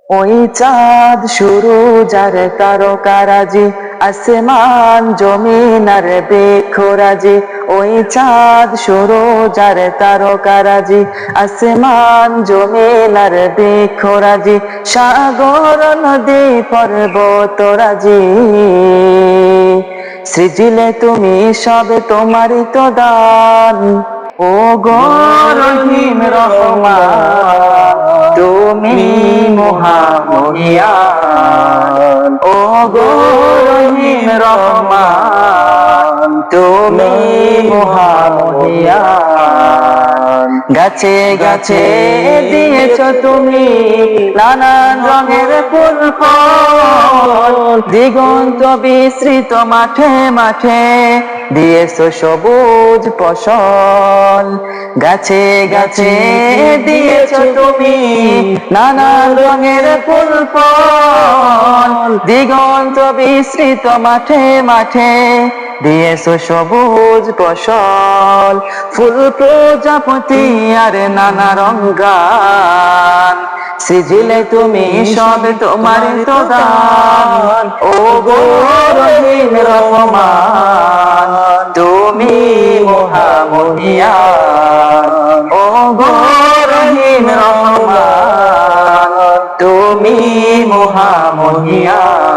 ওই চাঁদ শুরু যার তারকারাজি, আসমান জমিন আর বৃক্ষরাজি। ওই চাঁদ শুরু যার তারকারাজি, আসমান জমিন আর বৃক্ষরাজি। সাগর নদী পর্বতরাজি, সৃজিলে তুমি সব তোমারই তো দান। ও গো রহিম রহমান, তুমি মহামহিয়ান। ও গো রহিম রহমান, তুমি মহামহিয়ান। গাছে গাছে দিয়েছ তুমি নানান রঙের ফুল ফল, দিগন্ত বিস্তৃত মাঠে মাঠে দিয়েছ সবুজ ফসল। গাছে গাছে দিয়েছ তুমি নানান রঙের ফুল ফল, দিগন্ত বিস্তৃত মাঠে মাঠে দিয়েছ সবুজ ফসল। ফুল প্রজাপতি আর নানা রঙান, সৃজিলে তুমি সব তোমার তো দান। ও গো রহিম রহমান, তুমি মহামহিয়ান। ও গো রহিম রহমান, তুমি মহামহিয়ান।